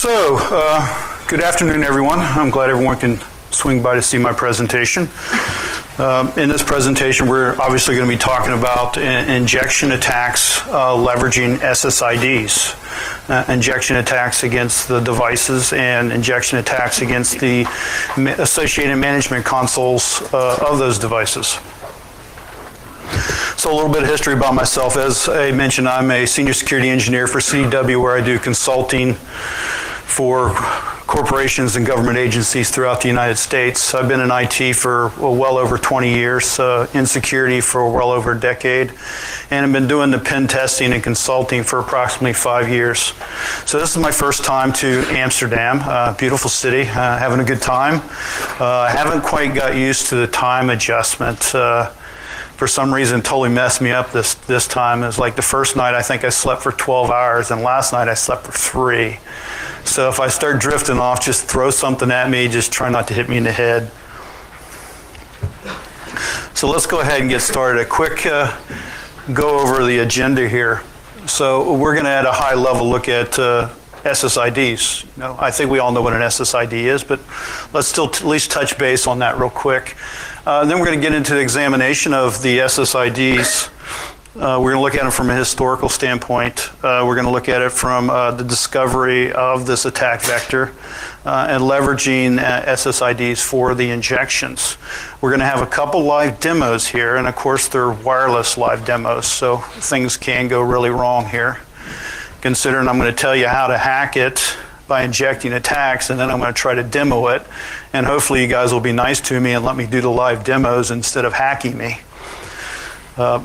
So, good afternoon, everyone. I'm glad everyone can swing by to see my presentation. In this presentation, we're obviously going to be talking about injection attacks leveraging SSIDs, injection attacks against the devices and injection attacks against the associated management consoles of those devices. So a little bit of history about myself. As I mentioned, I'm a senior security engineer for CDW, where I do consulting for corporations and government agencies throughout the United States. I've been in IT for well over 20 years, in security for well over a decade, and I've been doing the pen testing and consulting for approximately 5 years. So this is my first time to Amsterdam, beautiful city, having a good time. I haven't quite got used to the time adjustment. For some reason, totally messed me up this time. It was like the first night I think I slept for 12 hours, and last night I slept for 3. So if I start drifting off, just throw something at me, just try not to hit me in the head. So let's go ahead and get started. A quick go over the agenda here. So we're going to at a high level look at SSIDs. You know, I think we all know what an SSID is, but let's still at least touch base on that real quick. Then we're going to get into the examination of the SSIDs. We're going to look at them from a historical standpoint. We're going to look at it from the discovery of this attack vector and leveraging SSIDs for the injections. We're going to have a couple live demos here, and of course they're wireless live demos, so things can go really wrong here. Considering I'm going to tell you how to hack it by injecting attacks, and then I'm going to try to demo it, and hopefully you guys will be nice to me and let me do the live demos instead of hacking me.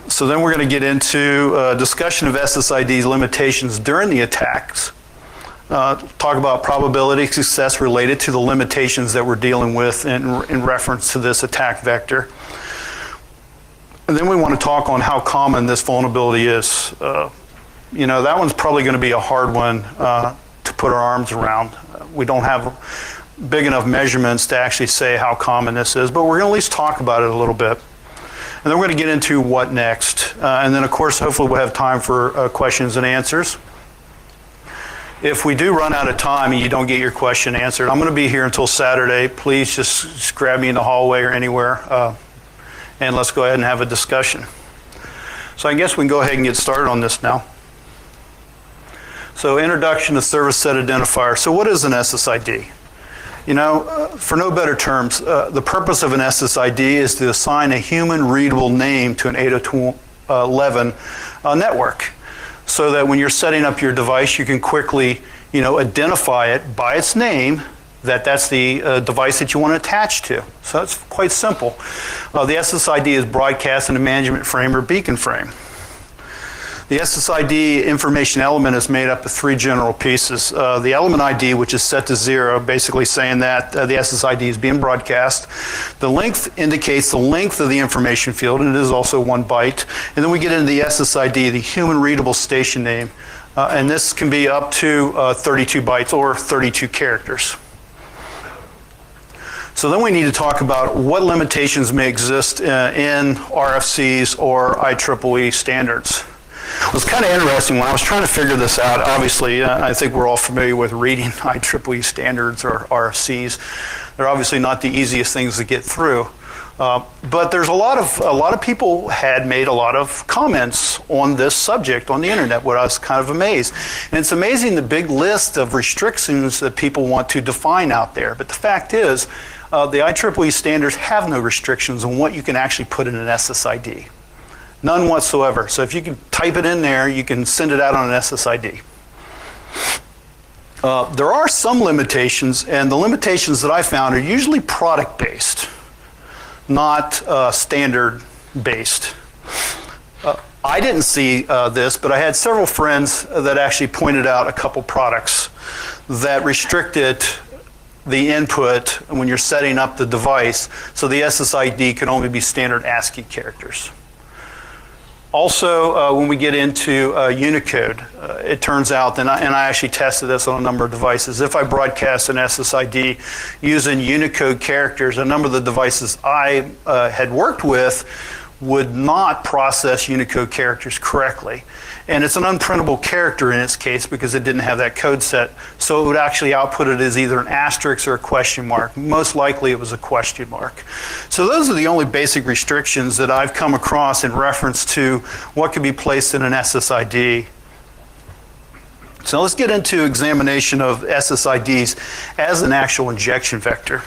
So then we're going to get into a discussion of SSID's limitations during the attacks, talk about probability of success related to the limitations that we're dealing with in reference to this attack vector. And then we want to talk on how common this vulnerability is. You know, that one's probably going to be a hard one to put our arms around. We don't have big enough measurements to actually say how common this is, but we're going to at least talk about it a little bit. And then we're going to get into what next. And then, of course, hopefully we'll have time for questions and answers. If we do run out of time and you don't get your question answered, I'm going to be here until Saturday. Please just grab me in the hallway or anywhere, and let's go ahead and have a discussion. So I guess we can go ahead and get started on this now. So introduction to service set identifier. So what is an SSID? You know, for no better terms, the purpose of an SSID is to assign a human readable name to an 802.11 network, so that when you're setting up your device, you can quickly, you know, identify it by its name, that's the device that you want to attach to. So it's quite simple. The SSID is broadcast in a management frame or beacon frame. The SSID information element is made up of 3 general pieces. The element ID, which is set to 0, basically saying that the SSID is being broadcast. The length indicates the length of the information field, and it is also 1 byte. And then we get into the SSID, the human readable station name. And this can be up to 32 bytes or 32 characters. So then we need to talk about what limitations may exist in RFCs or IEEE standards. It was kind of interesting when I was trying to figure this out. Obviously, I think we're all familiar with reading IEEE standards or RFCs. They're obviously not the easiest things to get through. But there's a lot of people had made a lot of comments on this subject on the internet, where I was kind of amazed. And it's amazing the big list of restrictions that people want to define out there. But the fact is, the IEEE standards have no restrictions on what you can actually put in an SSID. None whatsoever. So if you can type it in there, you can send it out on an SSID. There are some limitations, and the limitations that I found are usually product-based, not standard-based. I didn't see this, but I had several friends that actually pointed out a couple products that restricted the input when you're setting up the device, so the SSID could only be standard ASCII characters. Also, when we get into Unicode, it turns out, and I actually tested this on a number of devices, if I broadcast an SSID using Unicode characters, a number of the devices I had worked with would not process Unicode characters correctly. And it's an unprintable character in its case because it didn't have that code set. So it would actually output it as either an asterisk or a question mark. Most likely it was a question mark. So those are the only basic restrictions that I've come across in reference to what could be placed in an SSID. So let's get into examination of SSIDs as an actual injection vector.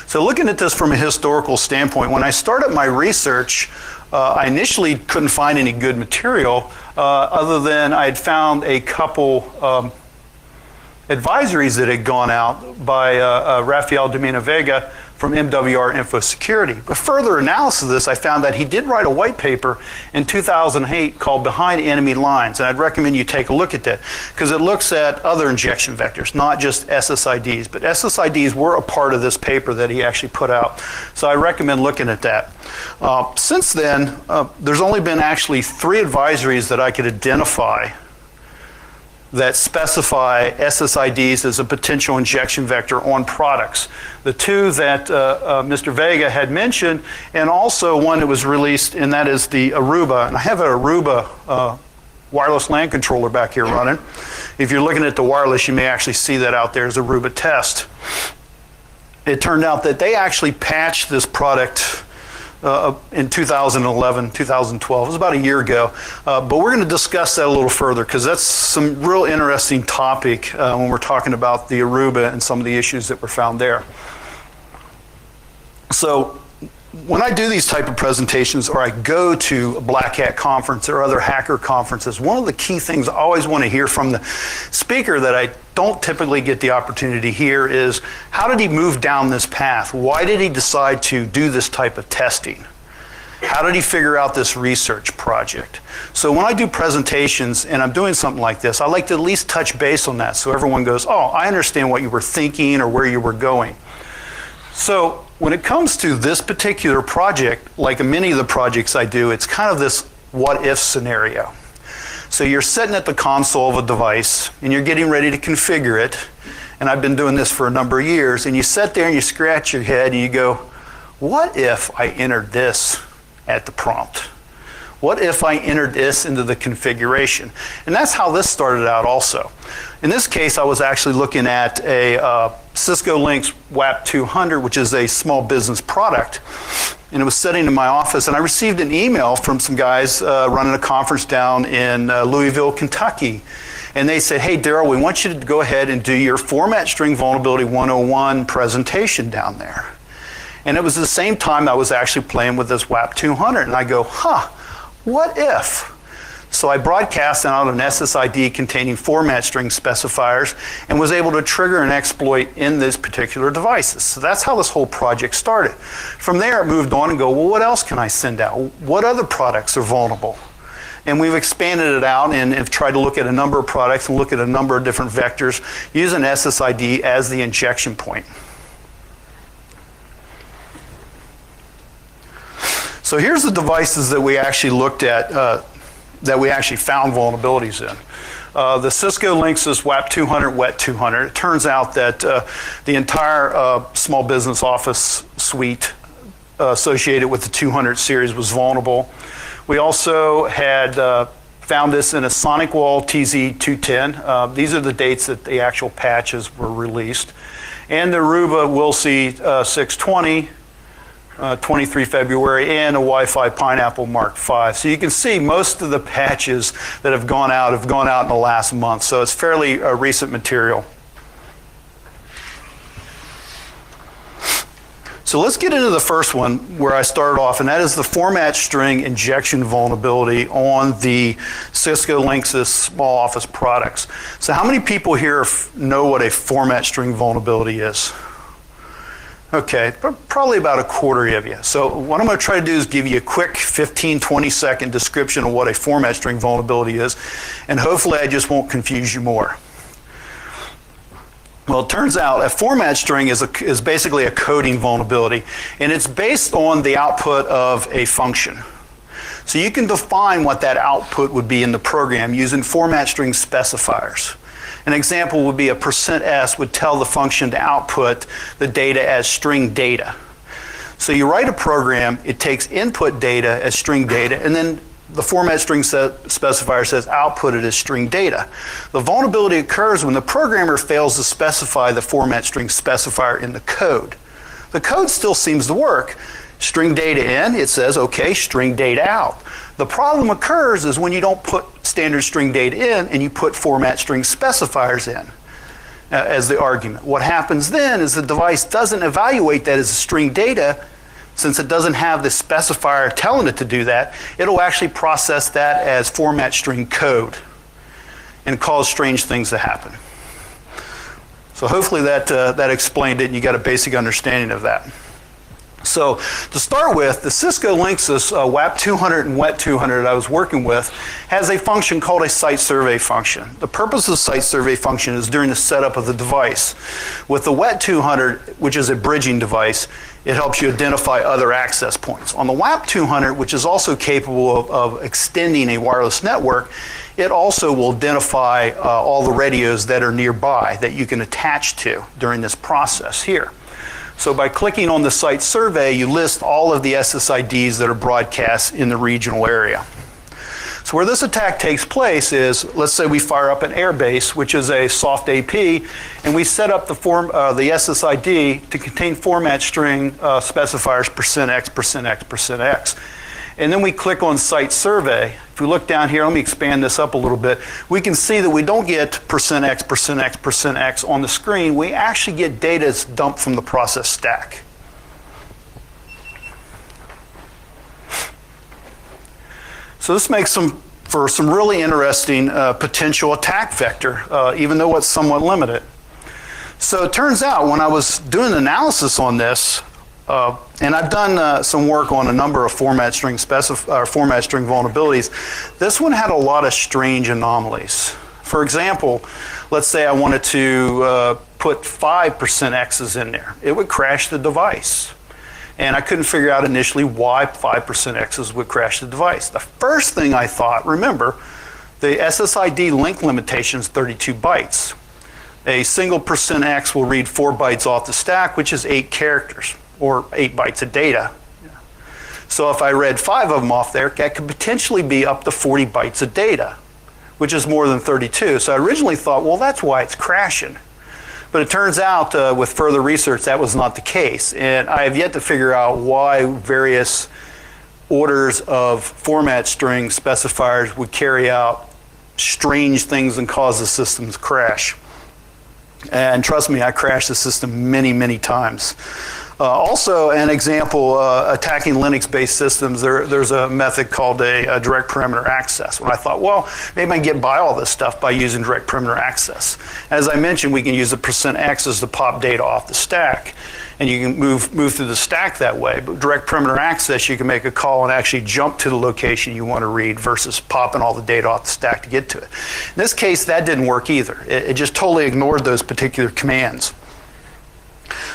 So looking at this from a historical standpoint, when I started my research, I initially couldn't find any good material other than I had found a couple advisories that had gone out by Rafael Domina Vega from MWR Info Security. But further analysis of this, I found that he did write a white paper in 2008 called Behind Enemy Lines, and I'd recommend you take a look at that because it looks at other injection vectors, not just SSIDs, but SSIDs were a part of this paper that he actually put out. So I recommend looking at that. Since then, there's only been actually 3 advisories that I could identify that specify SSIDs as a potential injection vector on products. The 2 that Mr. Vega had mentioned, and also one that was released, and that is the Aruba. And I have an Aruba wireless LAN controller back here running. If you're looking at the wireless, you may actually see that out there as Aruba test. It turned out that they actually patched this product in 2011, 2012. It was about a year ago. But we're going to discuss that a little further because that's some real interesting topic when we're talking about the Aruba and some of the issues that were found there. So when I do these type of presentations or I go to a Black Hat conference or other hacker conferences, one of the key things I always want to hear from the speaker that I don't typically get the opportunity to hear is, how did he move down this path? Why did he decide to do this type of testing? How did he figure out this research project? So when I do presentations and I'm doing something like this, I like to at least touch base on that so everyone goes, oh, I understand what you were thinking or where you were going. So when it comes to this particular project, like many of the projects I do, it's kind of this what-if scenario. So you're sitting at the console of a device and you're getting ready to configure it, and I've been doing this for a number of years, and you sit there and you scratch your head and you go, what if I entered this at the prompt? What if I entered this into the configuration? And that's how this started out also. In this case, I was actually looking at a Cisco Lynx WAP 200, which is a small business product. And it was sitting in my office, and I received an email from some guys running a conference down in Louisville, Kentucky. And they said, hey, Daryl, we want you to go ahead and do your Format String Vulnerability 101 presentation down there. And it was the same time I was actually playing with this WAP 200. And I go, what if? So I broadcast out an SSID containing format string specifiers and was able to trigger an exploit in these particular devices. So that's how this whole project started. From there, it moved on and go, well, what else can I send out? What other products are vulnerable? And we've expanded it out and have tried to look at a number of products and look at a number of different vectors using SSID as the injection point. So here's the devices that we actually looked at, that we actually found vulnerabilities in. The Cisco Lynx's WAP 200, WET 200. It turns out that the entire small business office suite associated with the 200 series was vulnerable. We also had found this in a SonicWall TZ210. These are the dates that the actual patches were released. And the Aruba WILC 620, 23 February, and a Wi-Fi Pineapple Mark V. So you can see most of the patches that have gone out in the last month. So it's fairly recent material. So let's get into the first one where I started off, and that is the format string injection vulnerability on the Cisco Lynx's small office products. So how many people here know what a format string vulnerability is? Okay, probably about a quarter of you. So what I'm going to try to do is give you a quick 15, 20-second description of what a format string vulnerability is, and hopefully I just won't confuse you more. Well, it turns out a format string is basically a coding vulnerability, and it's based on the output of a function. So you can define what that output would be in the program using format string specifiers. An example would be a %s would tell the function to output the data as string data. So you write a program, it takes input data as string data, and then the format string specifier says output it as string data. The vulnerability occurs when the programmer fails to specify the format string specifier in the code. The code still seems to work. String data in, it says, okay, string data out. The problem occurs is when you don't put standard string data in and you put format string specifiers in as the argument. What happens then is the device doesn't evaluate that as string data. Since it doesn't have the specifier telling it to do that, it'll actually process that as format string code and cause strange things to happen. So hopefully that explained it and you got a basic understanding of that. So to start with, the Cisco Linksys WAP 200 and WET 200 I was working with has a function called a site survey function. The purpose of the site survey function is during the setup of the device. With the WET 200, which is a bridging device, it helps you identify other access points. On the WAP 200, which is also capable of extending a wireless network, it also will identify all the radios that are nearby that you can attach to during this process here. So by clicking on the site survey, you list all of the SSIDs that are broadcast in the regional area. So where this attack takes place is, let's say we fire up an airbase, which is a soft AP, and we set up the SSID to contain format string specifiers %x, %x, %x. And then we click on site survey. If we look down here, let me expand this up a little bit. We can see that we don't get %x, %x, %x on the screen. We actually get data that's dumped from the process stack. So this makes for some really interesting potential attack vector, even though it's somewhat limited. So it turns out when I was doing analysis on this, and I've done some work on a number of format string vulnerabilities. This one had a lot of strange anomalies. For example, let's say I wanted to put 5% X's in there. It would crash the device. And I couldn't figure out initially why 5% X's would crash the device. The first thing I thought, remember, the SSID link limitation is 32 bytes. A single %X will read 4 bytes off the stack, which is 8 characters. Or 8 bytes of data. So if I read 5 of them off there, that could potentially be up to 40 bytes of data, which is more than 32. So I originally thought, well, that's why it's crashing. But it turns out with further research, that was not the case. And I have yet to figure out why various orders of format string specifiers would carry out strange things and cause the system to crash. And trust me, I crashed the system many, many times. Also, an example, attacking Linux-based systems, there's a method called a direct perimeter access. When I thought, well, maybe I can get by all this stuff by using direct perimeter access. As I mentioned, we can use the %X's to pop data off the stack. And you can move through the stack that way. But direct perimeter access, you can make a call and actually jump to the location you want to read versus popping all the data off the stack to get to it. In this case, that didn't work either. It just totally ignored those particular commands.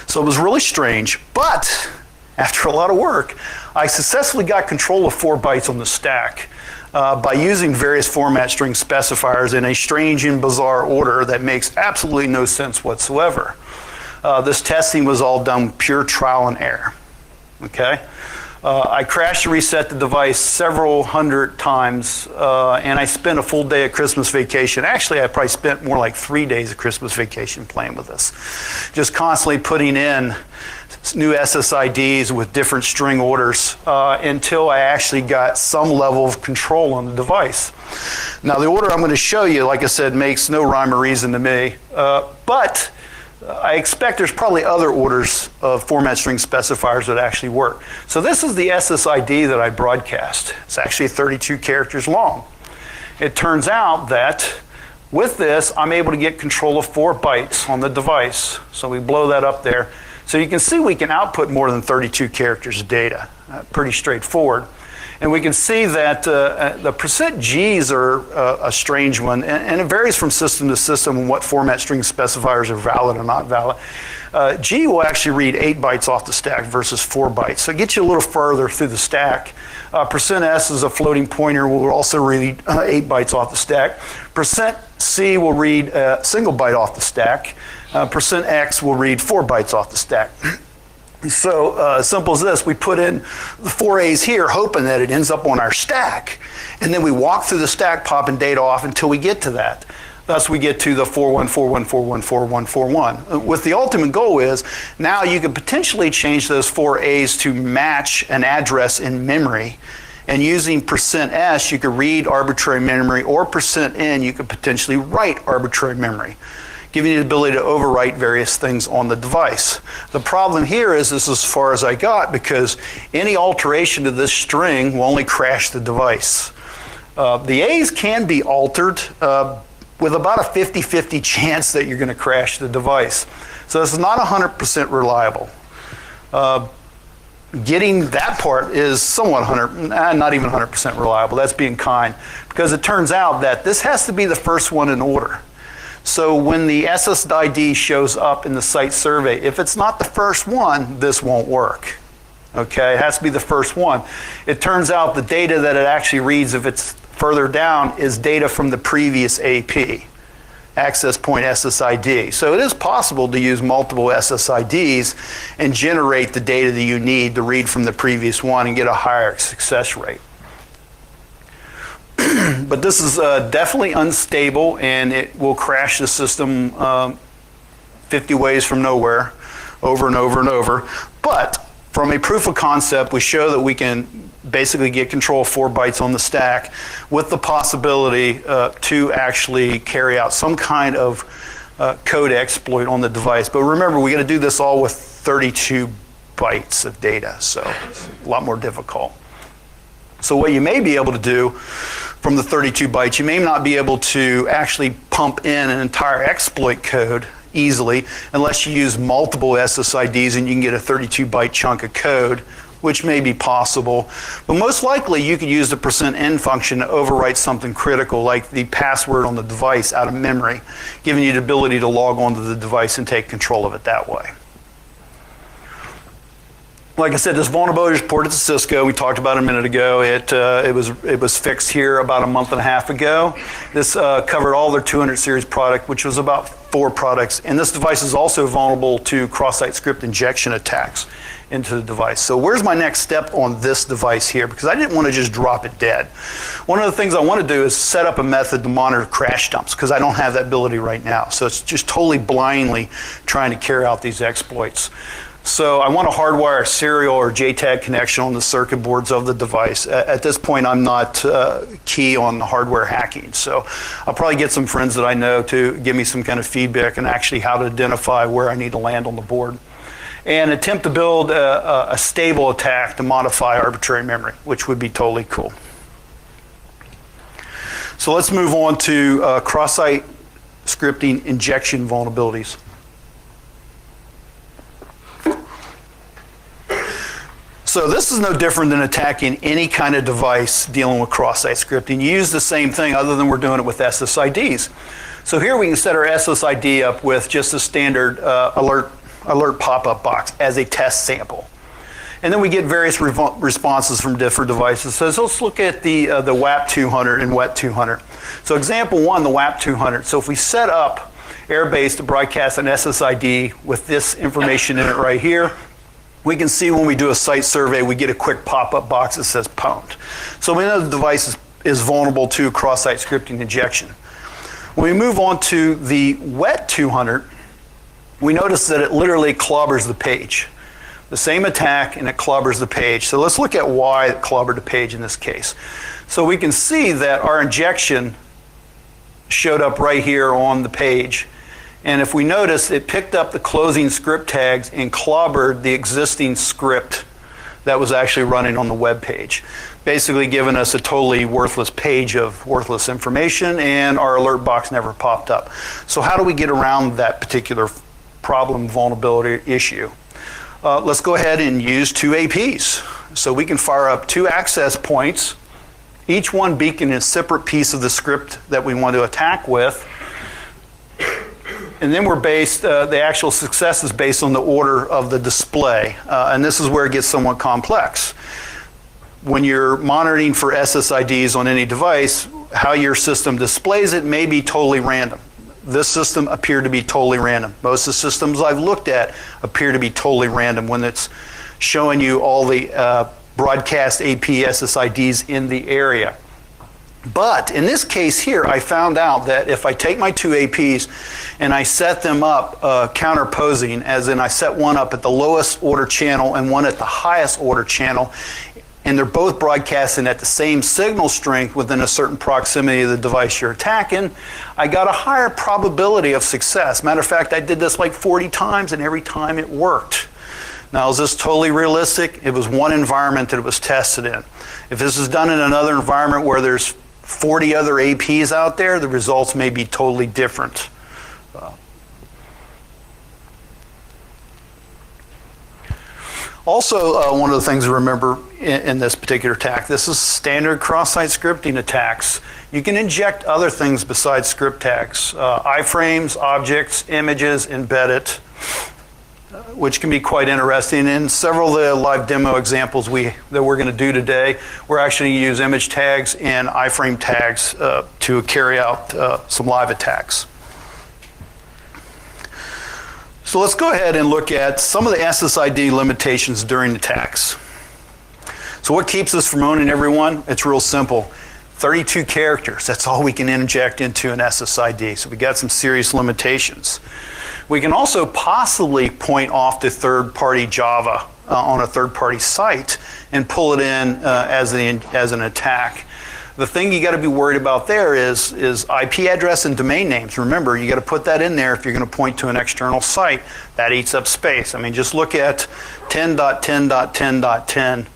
So it was really strange, but after a lot of work, I successfully got control of 4 bytes on the stack by using various format string specifiers in a strange and bizarre order that makes absolutely no sense whatsoever. This testing was all done pure trial and error. Okay? I crashed and reset the device several hundred times, and I spent a full day of Christmas vacation. Actually, I probably spent more like 3 days of Christmas vacation playing with this. Just constantly putting in new SSIDs with different string orders until I actually got some level of control on the device. Now, the order I'm going to show you, like I said, makes no rhyme or reason to me, but I expect there's probably other orders of format string specifiers that actually work. So this is the SSID that I broadcast. It's actually 32 characters long. It turns out that with this, I'm able to get control of 4 bytes on the device. So we blow that up there. So you can see we can output more than 32 characters of data. Pretty straightforward. And we can see that the %Gs are a strange one, and it varies from system to system on what format string specifiers are valid or not valid. G will actually read 8 bytes off the stack versus 4 bytes, so it gets you a little further through the stack. %S is a floating pointer, will also read 8 bytes off the stack. %C will read a single byte off the stack. %X will read 4 bytes off the stack. So simple as this, we put in the 4 A's here, hoping that it ends up on our stack. And then we walk through the stack, popping data off until we get to that. Thus we get to the 4141414141. With the ultimate goal is, now you could potentially change those 4 A's to match an address in memory. And using %S, you could read arbitrary memory, or %N, you could potentially write arbitrary memory, giving you the ability to overwrite various things on the device. The problem here is this is as far as I got, because any alteration to this string will only crash the device. The A's can be altered with about a 50-50 chance that you're going to crash the device. So this is not 100% reliable. Getting that part is somewhat not even 100% reliable. That's being kind, because it turns out that this has to be the first one in order. So when the SSID shows up in the site survey, if it's not the first one, this won't work. Okay, it has to be the first one. It turns out the data that it actually reads, if it's further down, is data from the previous AP, access point SSID. So it is possible to use multiple SSIDs and generate the data that you need to read from the previous one and get a higher success rate. But this is definitely unstable, and it will crash the system 50 ways from nowhere, over and over and over. But from a proof of concept, we show that we can basically get control of 4 bytes on the stack with the possibility to actually carry out some kind of code exploit on the device. But remember, we got to do this all with 32 bytes of data, so it's a lot more difficult. So what you may be able to do from the 32 bytes, you may not be able to actually pump in an entire exploit code easily unless you use multiple SSIDs and you can get a 32 byte chunk of code, which may be possible. But most likely you could use the %N function to overwrite something critical like the password on the device out of memory, giving you the ability to log onto the device and take control of it that way. Like I said, this vulnerability is reported to Cisco. We talked about it a minute ago. It was fixed here about a month and a half ago. This covered all their 200 series product, which was about 4 products. And this device is also vulnerable to cross-site script injection attacks into the device. So where's my next step on this device here? Because I didn't want to just drop it dead. One of the things I want to do is set up a method to monitor crash dumps, because I don't have that ability right now. So it's just totally blindly trying to carry out these exploits. So I want to hardwire a serial or JTAG connection on the circuit boards of the device. At this point, I'm not key on hardware hacking. So I'll probably get some friends that I know to give me some kind of feedback on actually how to identify where I need to land on the board. And attempt to build a stable attack to modify arbitrary memory, which would be totally cool. So let's move on to cross-site scripting injection vulnerabilities. So this is no different than attacking any kind of device dealing with cross-site scripting. You use the same thing, other than we're doing it with SSIDs. So here we can set our SSID up with just a standard alert pop-up box as a test sample. And then we get various responses from different devices. So let's look at the WAP 200 and WET 200. So example 1, the WAP 200. So if we set up Airbase to broadcast an SSID with this information in it right here, we can see when we do a site survey, we get a quick pop-up box that says pwned. So we know the device is vulnerable to cross-site scripting injection. When we move on to the WET 200, we notice that it literally clobbers the page. The same attack, and it clobbers the page. So let's look at why it clobbered the page in this case. So we can see that our injection showed up right here on the page. And if we notice, it picked up the closing script tags and clobbered the existing script that was actually running on the web page, basically giving us a totally worthless page of worthless information, and our alert box never popped up. So how do we get around that particular problem vulnerability issue? Let's go ahead and use 2 APs. So we can fire up 2 access points, each one beaconing a separate piece of the script that we want to attack with. And then we're based, the actual success is based on the order of the display. And this is where it gets somewhat complex. When you're monitoring for SSIDs on any device, how your system displays it may be totally random. this system appeared to be totally random. Most of the systems I've looked at appear to be totally random when it's showing you all the broadcast AP SSIDs in the area. But in this case here, I found out that if I take my two APs and I set them up counterposing, as in I set one up at the lowest order channel and one at the highest order channel, and they're both broadcasting at the same signal strength within a certain proximity of the device you're attacking, I got a higher probability of success. Matter of fact, I did this like 40 times and every time it worked. Now, is this totally realistic? It was one environment that it was tested in. If this is done in another environment where there's 40 other APs out there, the results may be totally different. Also, one of the things to remember in this particular attack, this is standard cross-site scripting attacks. You can inject other things besides script tags, iframes, objects, images, embedded, which can be quite interesting. In several of the live demo examples that we're going to do today, we're actually going to use image tags and iframe tags to carry out some live attacks. So let's go ahead and look at some of the SSID limitations during attacks. So what keeps us from owning everyone? It's real simple. 32 characters, that's all we can inject into an SSID. So we got some serious limitations. We can also possibly point off to third-party Java on a third-party site and pull it in as an attack. The thing you got to be worried about there is IP address and domain names. Remember, you got to put that in there if you're going to point to an external site. That eats up space. I mean, just look at 10.10.10.10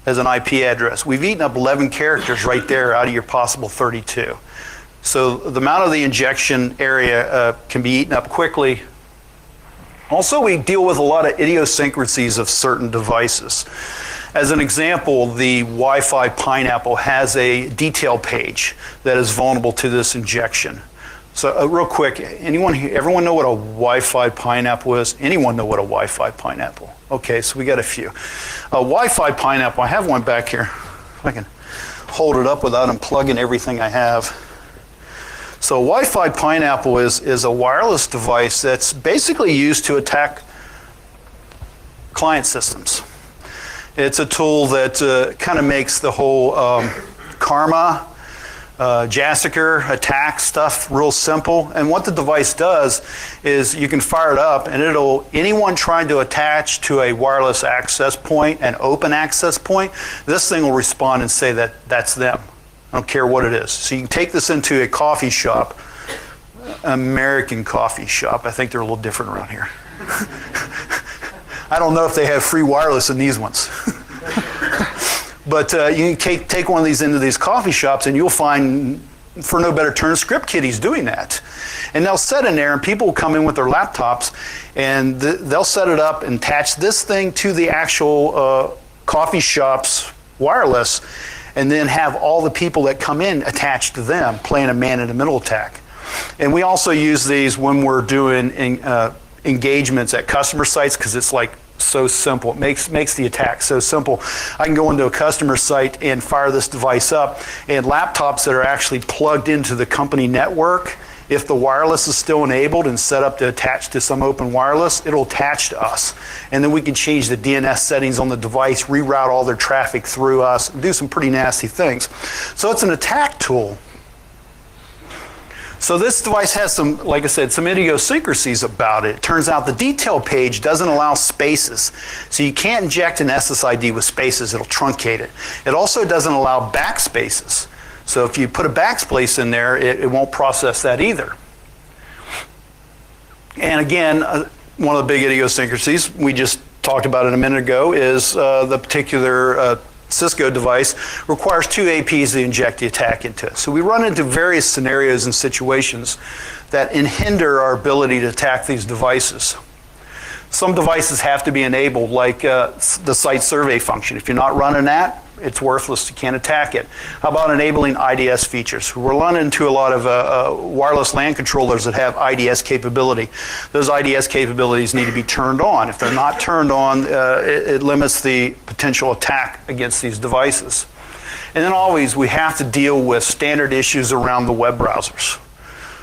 as an IP address. We've eaten up 11 characters right there out of your possible 32. So the amount of the injection area can be eaten up quickly. Also, we deal with a lot of idiosyncrasies of certain devices. As an example, the Wi-Fi Pineapple has a detail page that is vulnerable to this injection. So real quick, everyone know what a Wi-Fi Pineapple is? Anyone know what a Wi-Fi Pineapple? Okay, so we got a few. A Wi-Fi Pineapple, I have one back here. If I can hold it up without unplugging everything I have. So a Wi-Fi Pineapple is a wireless device that's basically used to attack client systems. It's a tool that kind of makes the whole Karma, Jassiker attack stuff real simple. And what the device does is you can fire it up and anyone trying to attach to a wireless access point, an open access point, this thing will respond and say that that's them. I don't care what it is. So you can take this into a coffee shop, American coffee shop. I think they're a little different around here. I don't know if they have free wireless in these ones. But you can take one of these into these coffee shops and you'll find, for no better term, script kiddies doing that. And they'll set in there and people will come in with their laptops and they'll set it up and attach this thing to the actual coffee shop's wireless and then have all the people that come in attached to them playing a man-in-the-middle attack. And we also use these when we're doing engagements at customer sites because it's like so simple. It makes the attack so simple. I can go into a customer site and fire this device up, and laptops that are actually plugged into the company network, if the wireless is still enabled and set up to attach to some open wireless, it'll attach to us. And then we can change the DNS settings on the device, reroute all their traffic through us, and do some pretty nasty things. So it's an attack tool. So this device has some, like I said, some idiosyncrasies about it. It turns out the detail page doesn't allow spaces. So you can't inject an SSID with spaces, it'll truncate it. It also doesn't allow backspaces. So if you put a backspace in there, it won't process that either. And again, one of the big idiosyncrasies we just talked about it a minute ago is the particular Cisco device requires two APs to inject the attack into it. So we run into various scenarios and situations that hinder our ability to attack these devices. Some devices have to be enabled, like the site survey function. If you're not running that, it's worthless. You can't attack it. How about enabling IDS features? We're running into a lot of wireless LAN controllers that have IDS capability. Those IDS capabilities need to be turned on. If they're not turned on, it limits the potential attack against these devices. And then always we have to deal with standard issues around the web browsers.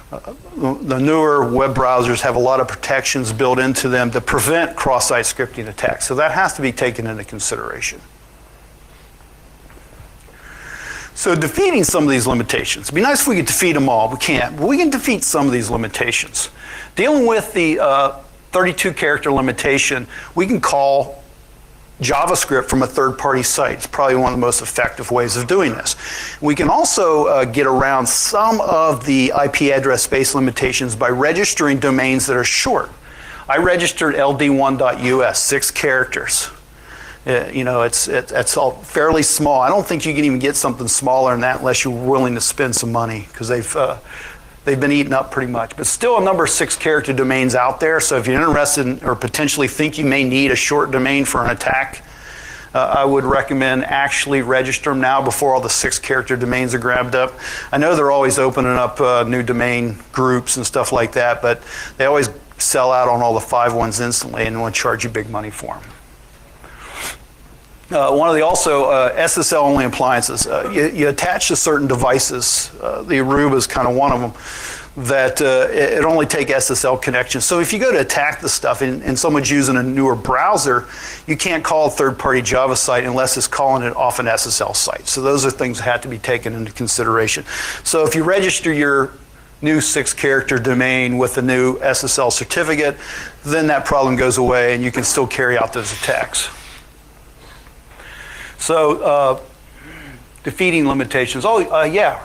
The newer web browsers have a lot of protections built into them to prevent cross-site scripting attacks. So that has to be taken into consideration. So defeating some of these limitations. It'd be nice if we could defeat them all. We can't, but we can defeat some of these limitations. Dealing with the 32-character limitation, we can call JavaScript from a third-party site. It's probably one of the most effective ways of doing this. We can also get around some of the IP address space limitations by registering domains that are short. I registered ld1.us, 6 characters. You know, it's all fairly small. I don't think you can even get something smaller than that unless you're willing to spend some money, because they've been eaten up pretty much. But still a number of 6-character domains out there. So if you're interested in, or potentially think you may need a short domain for an attack, I would recommend actually register them now before all the 6-character domains are grabbed up. I know they're always opening up new domain groups and stuff like that, but they always sell out on all the 5 ones instantly and want to charge you big money for them. One of the also SSL only appliances. You attach to certain devices. The Aruba is kind of one of them that it only take SSL connections. So if you go to attack the stuff and someone's using a newer browser, you can't call a third-party Java site unless it's calling it off an SSL site. So those are things that have to be taken into consideration. So if you register your new 6-character domain with a new SSL certificate, then that problem goes away and you can still carry out those attacks. So defeating limitations. Oh, yeah.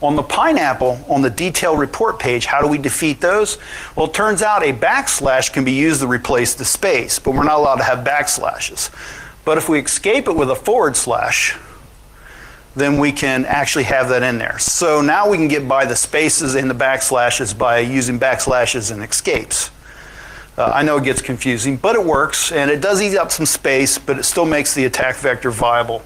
On the Pineapple, on the detail report page, how do we defeat those? Well, it turns out a backslash can be used to replace the space, but we're not allowed to have backslashes. But if we escape it with a /, then we can actually have that in there. So now we can get by the spaces and the backslashes by using backslashes and escapes. I know it gets confusing, but it works, and it does eat up some space, but it still makes the attack vector viable.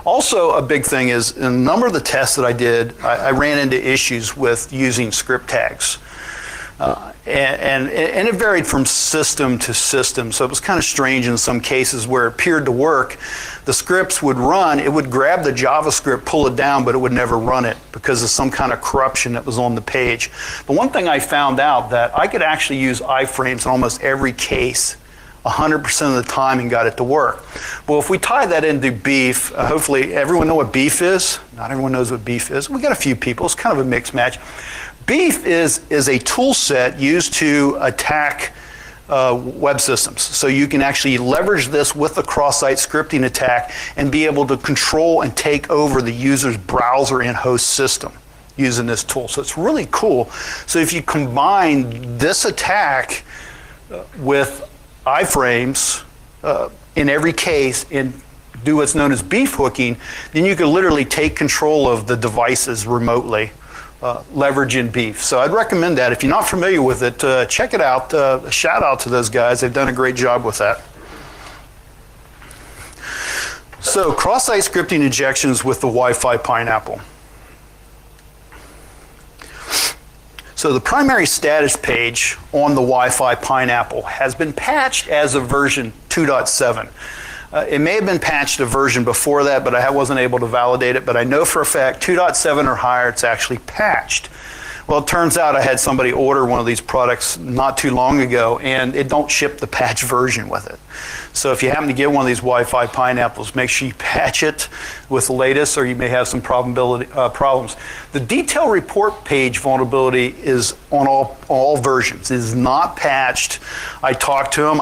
Also, a big thing is, in a number of the tests that I did, I ran into issues with using script tags. And it varied from system to system, so it was kind of strange in some cases where it appeared to work. The scripts would run, it would grab the JavaScript, pull it down, but it would never run it because of some kind of corruption that was on the page. But one thing I found out that I could actually use iframes in almost every case 100% of the time and got it to work. Well, if we tie that into beef, hopefully everyone know what beef is. Not everyone knows what beef is. We got a few people, it's kind of a mixed match. Beef is a tool set used to attack web systems. So you can actually leverage this with a cross-site scripting attack and be able to control and take over the user's browser and host system using this tool. So it's really cool. So if you combine this attack with iframes in every case and do what's known as beef hooking, then you can literally take control of the devices remotely. Leveraging beef. So I'd recommend that. If you're not familiar with it, check it out. A shout out to those guys. They've done a great job with that. So cross-site scripting injections with the Wi-Fi Pineapple. So the primary status page on the Wi-Fi Pineapple has been patched as of version 2.7. It may have been patched a version before that, but I wasn't able to validate it. But I know for a fact 2.7 or higher, it's actually patched. Well, it turns out I had somebody order one of these products not too long ago, and it don't ship the patch version with it. So if you happen to get one of these Wi-Fi Pineapples, make sure you patch it with the latest, or you may have some problems. The detail report page vulnerability is on all versions. It is not patched. I talked to them.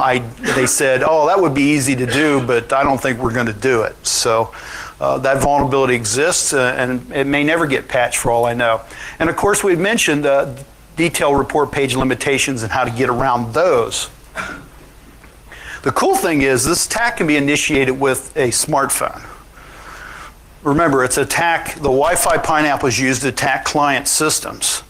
They said, oh, that would be easy to do, but I don't think we're going to do it. So that vulnerability exists, and it may never get patched for all I know. And of course, we've mentioned detail report page limitations and how to get around those. The cool thing is this attack can be initiated with a smartphone. Remember, it's attack, the Wi-Fi Pineapple is used to attack client systems.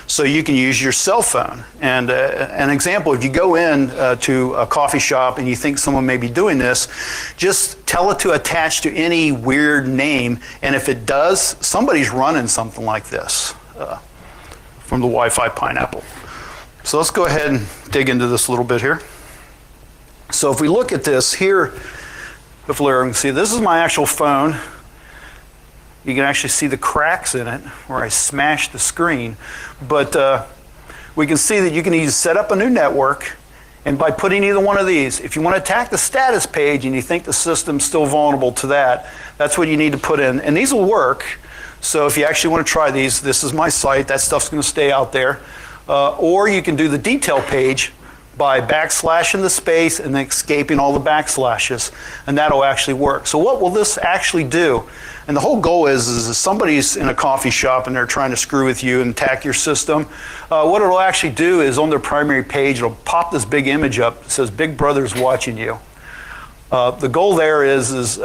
So you can use your cell phone. And an example, if you go in to a coffee shop and you think someone may be doing this, just tell it to attach to any weird name. And if it does, somebody's running something like this from the Wi-Fi Pineapple. So let's go ahead and dig into this a little bit here. So if we look at this here, hopefully everyone can see, this is my actual phone. You can actually see the cracks in it where I smashed the screen. But we can see that you can either set up a new network, and by putting either one of these, if you want to attack the status page and you think the system's still vulnerable to that, that's what you need to put in. And these will work. So if you actually want to try these, this is my site. That stuff's going to stay out there. Or you can do the detail page by backslashing the space and then escaping all the backslashes, and that'll actually work. So what will this actually do? And the whole goal is if somebody's in a coffee shop and they're trying to screw with you and attack your system, what it'll actually do is on their primary page, it'll pop this big image up that says Big Brother's watching you. The goal there is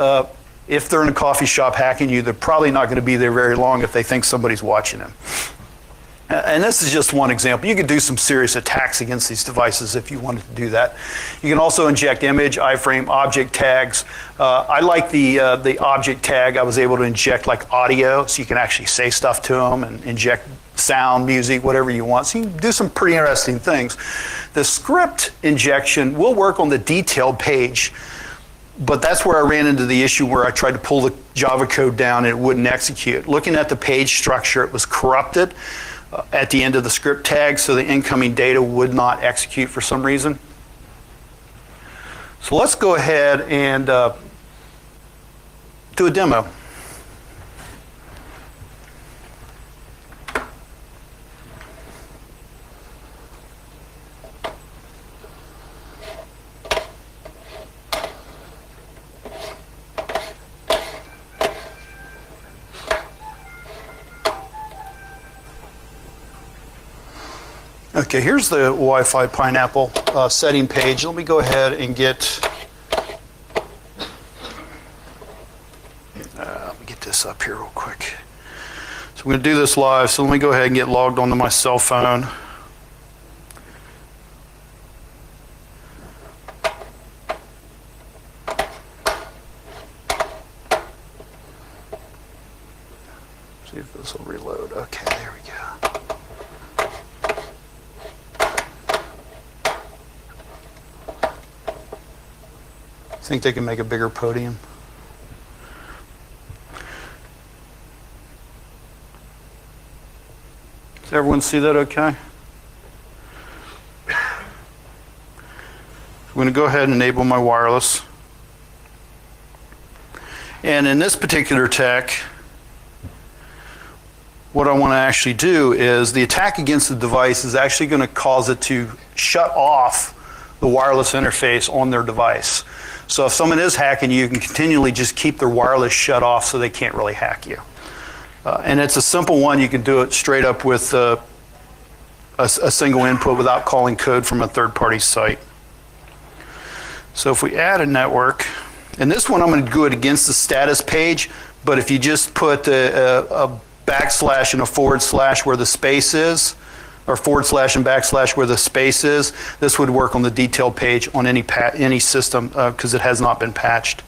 if they're in a coffee shop hacking you, they're probably not going to be there very long if they think somebody's watching them. And this is just one example. You could do some serious attacks against these devices if you wanted to do that. You can also inject image, iframe, object tags. I like the object tag. I was able to inject like audio, so you can actually say stuff to them and inject sound, music, whatever you want. So you can do some pretty interesting things. The script injection will work on the detailed page, but that's where I ran into the issue where I tried to pull the Java code down and it wouldn't execute. Looking at the page structure, it was corrupted at the end of the script tag, so the incoming data would not execute for some reason. So let's go ahead and do a demo. Okay, here's the Wi-Fi Pineapple setting page. Let me go ahead and get this up here real quick. So I'm going to do this live, so let me go ahead and get logged onto my cell phone. See if this will reload. Okay, there we go. Think they can make a bigger podium? Does everyone see that okay? I'm going to go ahead and enable my wireless. And in this particular attack, what I want to actually do is the attack against the device is actually going to cause it to shut off the wireless interface on their device. So if someone is hacking you, you can continually just keep their wireless shut off so they can't really hack you. And it's a simple one. You can do it straight up with a single input without calling code from a third-party site. So if we add a network, and this one I'm going to do it against the status page, but if you just put a backslash and a forward slash where the space is, or forward slash and backslash where the space is, this would work on the detail page on any system because it has not been patched.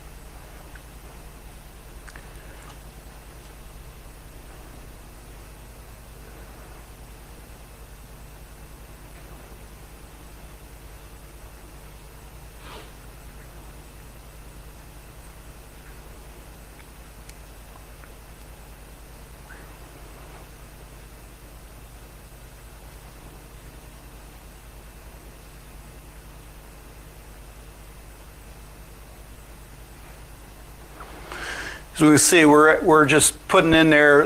So we see we're just putting in there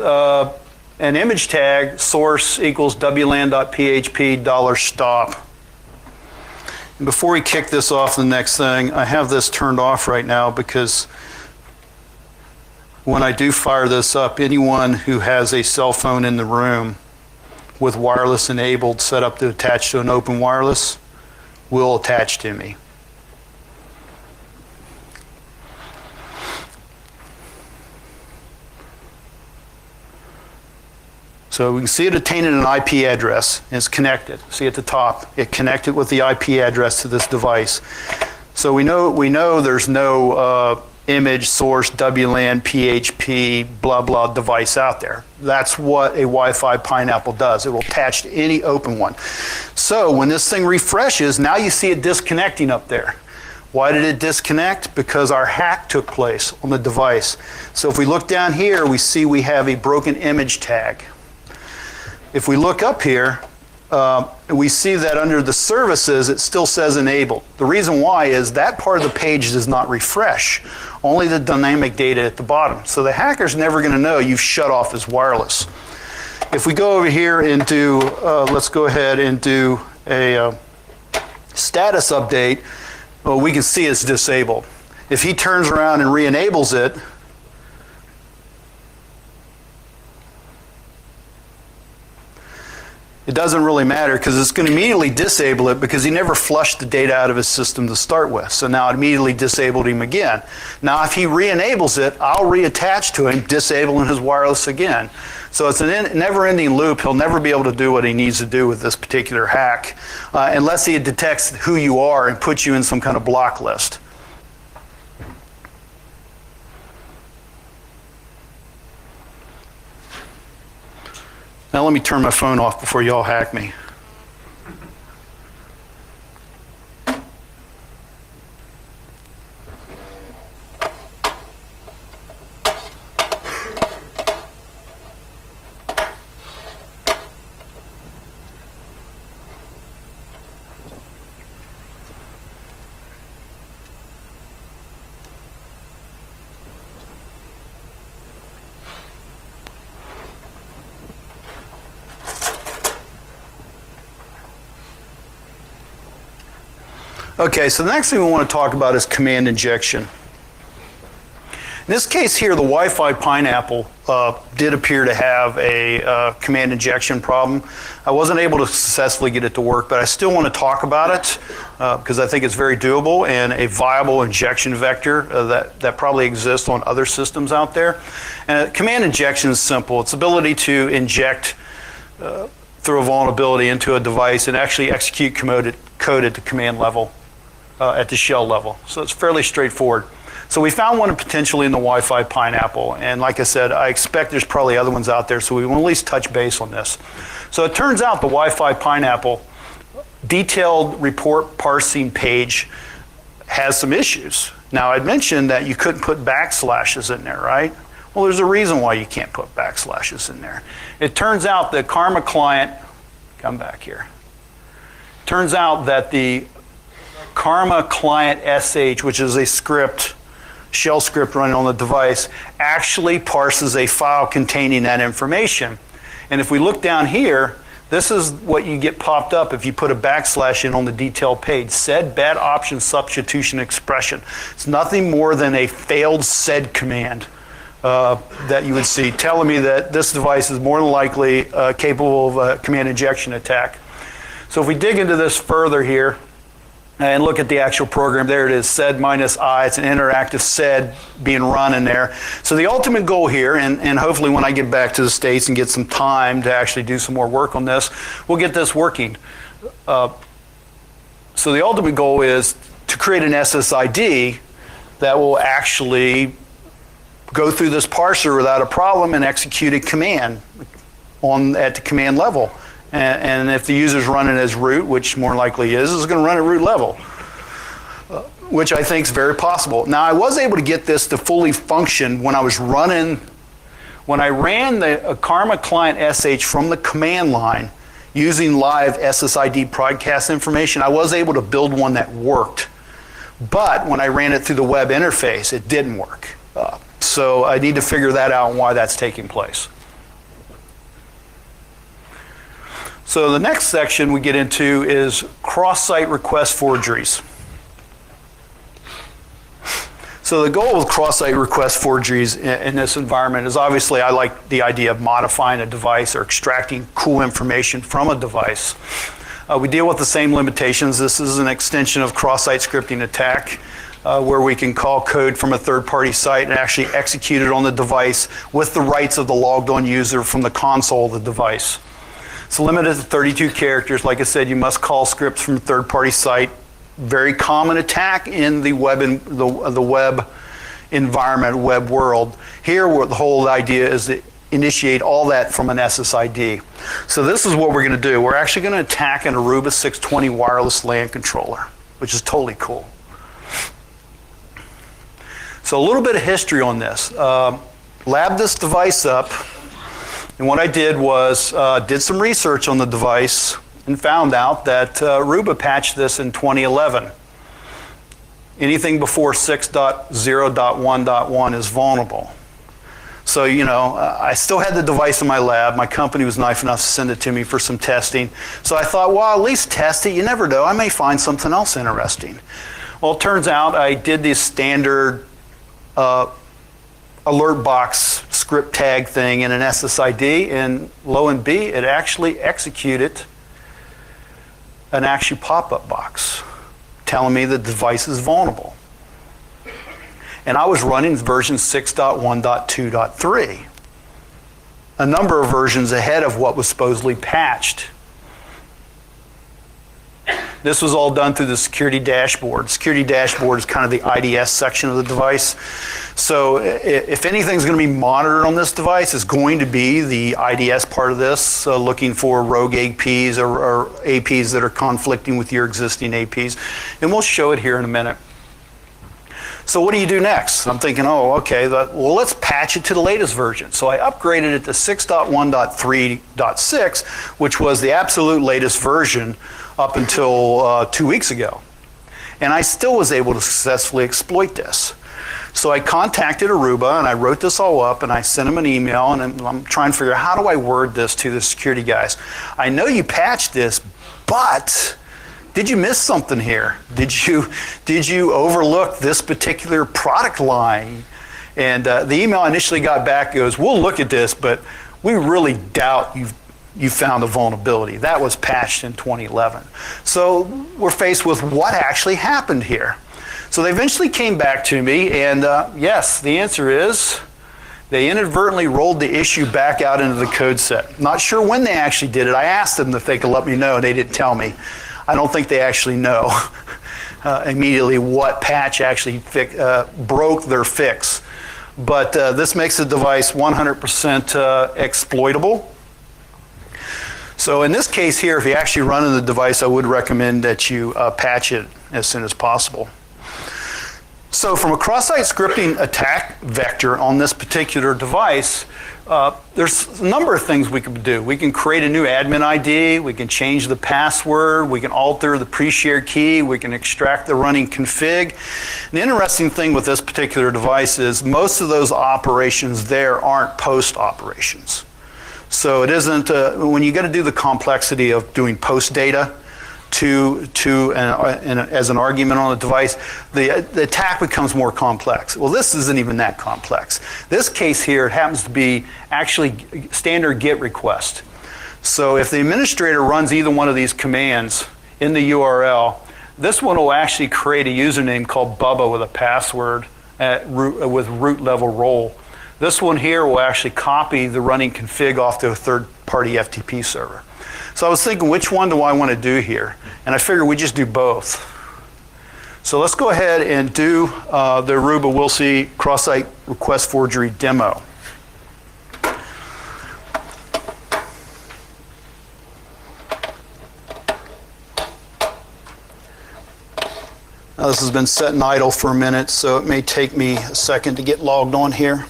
an image tag, source equals wlan.php $stop. And before we kick this off the next thing, I have this turned off right now because when I do fire this up, anyone who has a cell phone in the room with wireless enabled set up to attach to an open wireless will attach to me. So we can see it attaining an IP address, and it's connected. See at the top, it connected with the IP address to this device. So we know there's no image source WLAN PHP blah blah device out there. That's what a Wi-Fi Pineapple does. It will attach to any open one. So when this thing refreshes, now you see it disconnecting up there. Why did it disconnect? Because our hack took place on the device. So if we look down here, we see we have a broken image tag. If we look up here, we see that under the services, it still says enabled. The reason why is that part of the page does not refresh, only the dynamic data at the bottom. So the hacker's never going to know you've shut off his wireless. If we go over here into, let's go ahead and do a status update, well, we can see it's disabled. If he turns around and re-enables it, it doesn't really matter because it's going to immediately disable it because he never flushed the data out of his system to start with. So now it immediately disabled him again. Now if he re-enables it, I'll reattach to him, disabling his wireless again. So it's a never-ending loop. He'll never be able to do what he needs to do with this particular hack unless he detects who you are and puts you in some kind of block list. Now let me turn my phone off before y'all hack me. Okay, so the next thing we want to talk about is command injection. In this case here, the Wi-Fi Pineapple did appear to have a command injection problem. I wasn't able to successfully get it to work, but I still want to talk about it because I think it's very doable and a viable injection vector that probably exists on other systems out there. And command injection is simple. It's the ability to inject through a vulnerability into a device and actually execute code at the command level. At the shell level. So it's fairly straightforward. So we found one potentially in the Wi-Fi Pineapple, and like I said, I expect there's probably other ones out there, so we will at least touch base on this. So it turns out the Wi-Fi Pineapple detailed report parsing page has some issues. Now I'd mentioned that you couldn't put backslashes in there, right? Well, there's a reason why you can't put backslashes in there. It turns out that Karma client, come back here. Turns out that the Karma client SH, which is a script, shell script running on the device, actually parses a file containing that information. And if we look down here, this is what you get popped up if you put a backslash in on the detail page. SED bad option substitution expression. It's nothing more than a failed SED command that you would see telling me that this device is more than likely capable of a command injection attack. So if we dig into this further here, and look at the actual program, there it is, SED minus I. It's an interactive SED being run in there. So the ultimate goal here, and hopefully when I get back to the States and get some time to actually do some more work on this, we'll get this working. So the ultimate goal is to create an SSID that will actually go through this parser without a problem and execute a command at the command level. And if the user's running as root, which more likely is going to run at root level, which I think is very possible. Now, I was able to get this to fully function when I ran the Karma client SH from the command line using live SSID broadcast information. I was able to build one that worked. But when I ran it through the web interface, it didn't work. So I need to figure that out and why that's taking place. So the next section we get into is cross-site request forgeries. So the goal with cross-site request forgeries in this environment is obviously I like the idea of modifying a device or extracting cool information from a device. We deal with the same limitations. This is an extension of cross-site scripting attack where we can call code from a third-party site and actually execute it on the device with the rights of the logged-on user from the console of the device. It's limited to 32 characters. Like I said, you must call scripts from a third-party site. Very common attack in the web environment, web world. Here, the whole idea is to initiate all that from an SSID. So this is what we're going to do. We're actually going to attack an Aruba 620 wireless LAN controller, which is totally cool. So a little bit of history on this. Labbed this device up, and what I did was did some research on the device and found out that Aruba patched this in 2011. Anything before 6.0.1.1 is vulnerable. So, you know, I still had the device in my lab. My company was nice enough to send it to me for some testing. So I thought, well, at least test it. You never know. I may find something else interesting. Well, it turns out I did this standard alert box script tag thing in an SSID, and lo and behold, it actually executed an actual pop-up box telling me the device is vulnerable. And I was running version 6.1.2.3, a number of versions ahead of what was supposedly patched. This was all done through the security dashboard. Security dashboard is kind of the IDS section of the device. So if anything's going to be monitored on this device, it's going to be the IDS part of this, looking for rogue APs or APs that are conflicting with your existing APs. And we'll show it here in a minute. So what do you do next? I'm thinking, oh, okay, well, let's patch it to the latest version. So I upgraded it to 6.1.3.6, which was the absolute latest version up until 2 weeks ago. And I still was able to successfully exploit this. So I contacted Aruba, and I wrote this all up, and I sent them an email, and I'm trying to figure out, how do I word this to the security guys? I know you patched this, but did you miss something here? Did you overlook this particular product line? And the email I initially got back goes, we'll look at this, but we really doubt you found a vulnerability. That was patched in 2011. So we're faced with what actually happened here. So they eventually came back to me, and yes, the answer is they inadvertently rolled the issue back out into the code set. Not sure when they actually did it. I asked them if they could let me know, and they didn't tell me. I don't think they actually know immediately what patch actually broke their fix. But this makes the device 100% exploitable. So in this case here, if you actually run in the device, I would recommend that you patch it as soon as possible. So from a cross-site scripting attack vector on this particular device, there's a number of things we can do. We can create a new admin ID, we can change the password, we can alter the pre-shared key, we can extract the running config. The interesting thing with this particular device is most of those operations there aren't post operations. So it isn't, when you got to do the complexity of doing post data as an argument on the device, the attack becomes more complex. Well, this isn't even that complex. This case here, it happens to be actually standard GET request. So if the administrator runs either one of these commands in the URL, this one will actually create a username called Bubba with a password with root level role. This one here will actually copy the running config off to a third-party FTP server. So I was thinking, which one do I want to do here? And I figured we just do both. So let's go ahead and do the Aruba We'll See cross-site request forgery demo. Now this has been set in idle for a minute, so it may take me a second to get logged on here.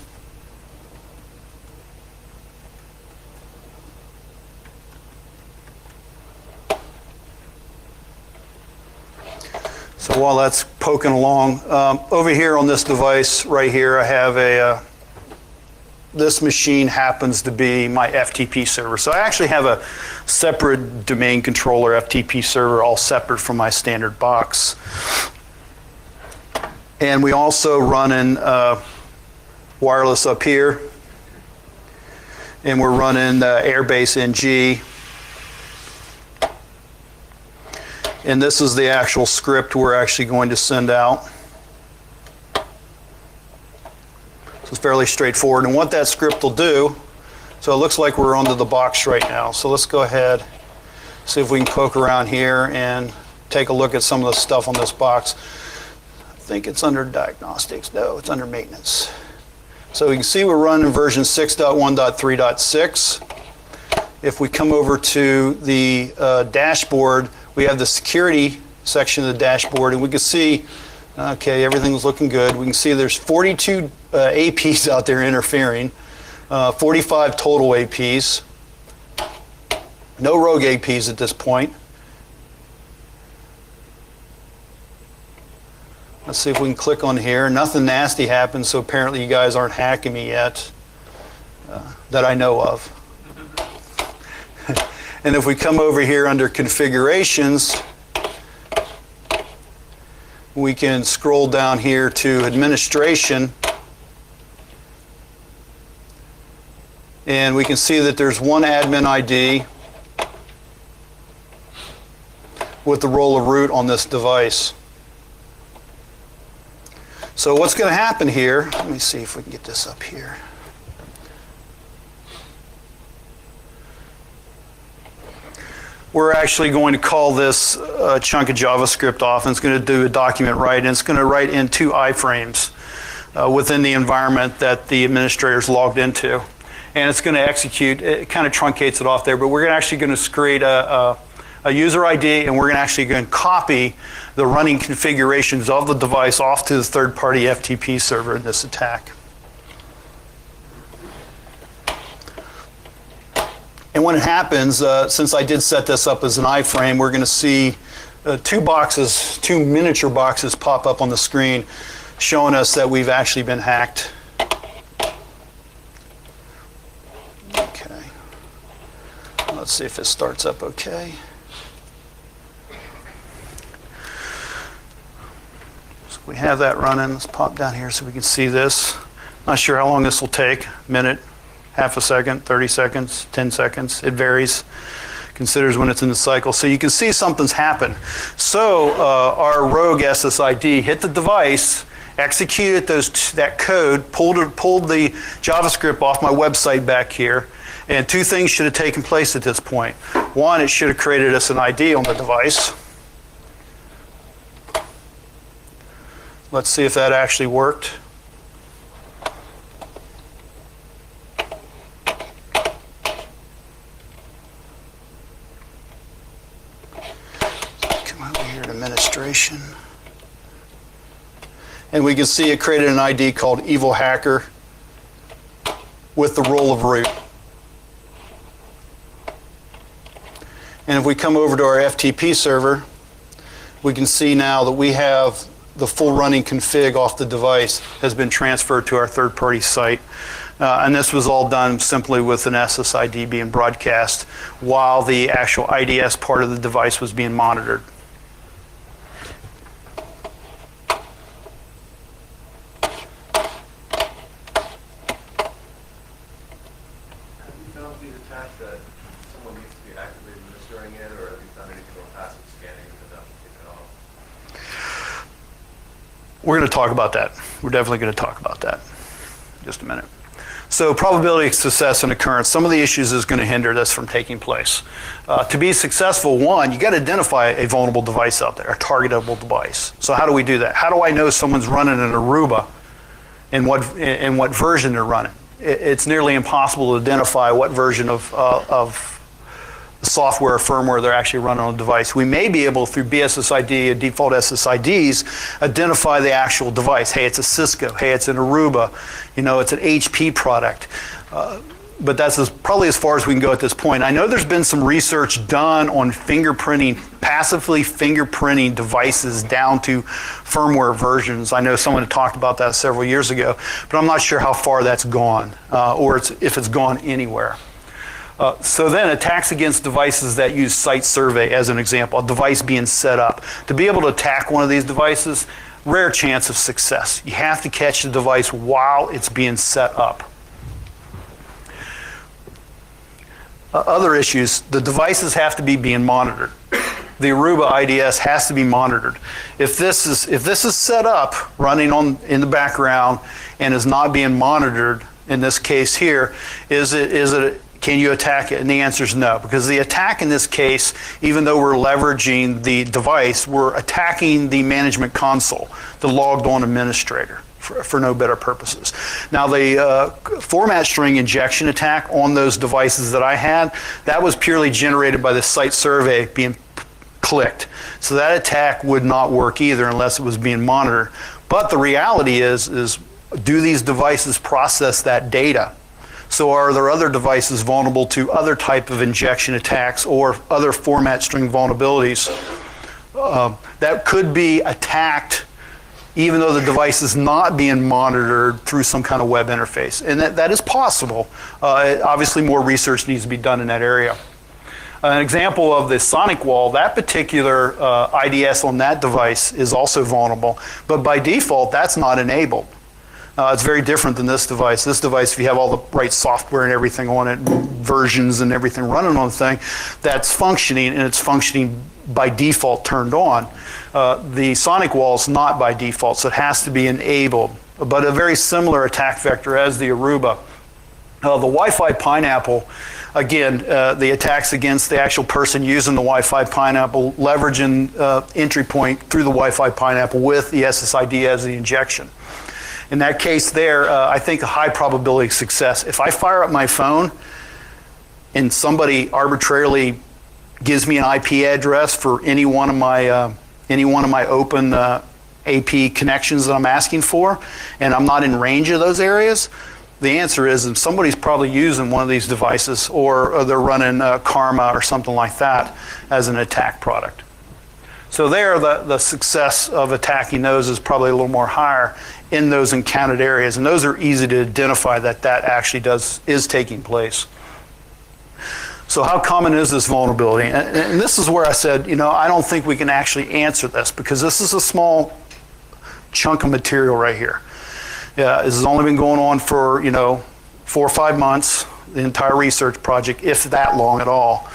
So while that's poking along, over here on this device right here, I have this machine happens to be my FTP server. So I actually have a separate domain controller FTP server, all separate from my standard box. And we also run in wireless up here. And we're running Airbase NG. And this is the actual script we're actually going to send out. So it's fairly straightforward. And what that script will do, so it looks like we're under the box right now. So let's go ahead, see if we can poke around here and take a look at some of the stuff on this box. I think it's under diagnostics. No, it's under maintenance. So we can see we're running version 6.1.3.6. If we come over to the dashboard, we have the security section of the dashboard, and we can see Okay, everything's looking good. We can see there's 42 APs out there interfering, 45 total APs. No rogue APs at this point. Let's see if we can click on here. Nothing nasty happens, so apparently you guys aren't hacking me yet that I know of. And if we come over here under configurations, we can scroll down here to administration, and we can see that there's one admin ID with the role of root on this device. So what's going to happen here, let me see if we can get this up here. We're actually going to call this chunk of JavaScript off, and it's going to do a document write, and it's going to write in 2 iframes within the environment that the administrator's logged into. And it's going to execute, it kind of truncates it off there, but we're actually going to create a user ID, and we're actually going to copy the running configurations of the device off to the third-party FTP server in this attack. And when it happens, since I did set this up as an iframe, we're going to see 2 boxes, 2 miniature boxes pop up on the screen showing us that we've actually been hacked. Okay. Let's see if it starts up okay. So we have that running. Let's pop down here so we can see this. Not sure how long this will take. Minute. Half a second, 30 seconds, 10 seconds. It varies. Considers when it's in the cycle. So you can see something's happened. So our rogue SSID hit the device, executed that code, pulled the JavaScript off my website back here, and 2 things should have taken place at this point. 1, it should have created us an ID on the device. Let's see if that actually worked. Administration. And we can see it created an ID called Evil Hacker with the role of root. And if we come over to our FTP server, we can see now that we have the full running config off the device has been transferred to our third-party site. And this was all done simply with an SSID being broadcast while the actual IDS part of the device was being monitored. We're going to talk about that. We're definitely going to talk about that in just a minute. So probability of success and occurrence, some of the issues is going to hinder this from taking place. To be successful, 1, you got to identify a vulnerable device out there, a targetable device. So how do we do that? How do I know someone's running an Aruba and what version they're running? It's nearly impossible to identify what version of software or firmware they're actually running on the device. We may be able, through BSSID and default SSIDs, identify the actual device. Hey, it's a Cisco. Hey, it's an Aruba. You know, it's an HP product. But that's probably as far as we can go at this point. I know there's been some research done on fingerprinting, passively fingerprinting devices down to firmware versions. I know someone had talked about that several years ago, but I'm not sure how far that's gone or if it's gone anywhere. So then attacks against devices that use site survey as an example, a device being set up. To be able to attack one of these devices, rare chance of success. You have to catch the device while it's being set up. Other issues, the devices have to be being monitored. The Aruba IDS has to be monitored. If this is set up, running in the background, and is not being monitored, in this case here, can you attack it? And the answer is no, because the attack in this case, even though we're leveraging the device, we're attacking the management console, the logged on administrator, for no better purposes. Now the format string injection attack on those devices that I had, that was purely generated by the site survey being clicked. So that attack would not work either unless it was being monitored. But the reality is do these devices process that data? So are there other devices vulnerable to other type of injection attacks or other format string vulnerabilities that could be attacked even though the device is not being monitored through some kind of web interface? And that is possible. Obviously more research needs to be done in that area. An example of the sonic wall, that particular IDS on that device is also vulnerable, but by default that's not enabled. It's very different than this device. This device, if you have all the right software and everything on it, versions and everything running on the thing, that's functioning, and it's functioning by default turned on. The sonic wall is not by default, so it has to be enabled, but a very similar attack vector as the Aruba. The Wi-Fi Pineapple, again, the attacks against the actual person using the Wi-Fi Pineapple, leveraging entry point through the Wi-Fi Pineapple with the SSID as the injection. In that case there, I think a high probability of success. If I fire up my phone and somebody arbitrarily gives me an IP address for any one of my open AP connections that I'm asking for, and I'm not in range of those areas, the answer is somebody's probably using one of these devices, or they're running Karma or something like that as an attack product. So there, the success of attacking those is probably a little more higher in those encountered areas, and those are easy to identify that actually is taking place. So how common is this vulnerability? And this is where I said, I don't think we can actually answer this, because this is a small chunk of material right here. Yeah, this has only been going on for 4 or 5 months, the entire research project, if that long at all.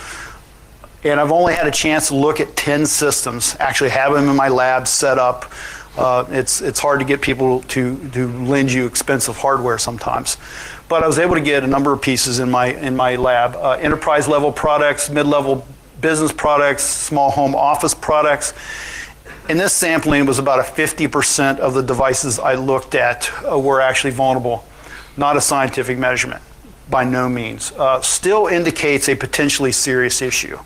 And I've only had a chance to look at 10 systems, actually have them in my lab set up. It's hard to get people to lend you expensive hardware sometimes. But I was able to get a number of pieces in my lab. Enterprise level products, mid-level business products, small home office products. And this sampling was about 50% of the devices I looked at were actually vulnerable. Not a scientific measurement, by no means. Still indicates a potentially serious issue.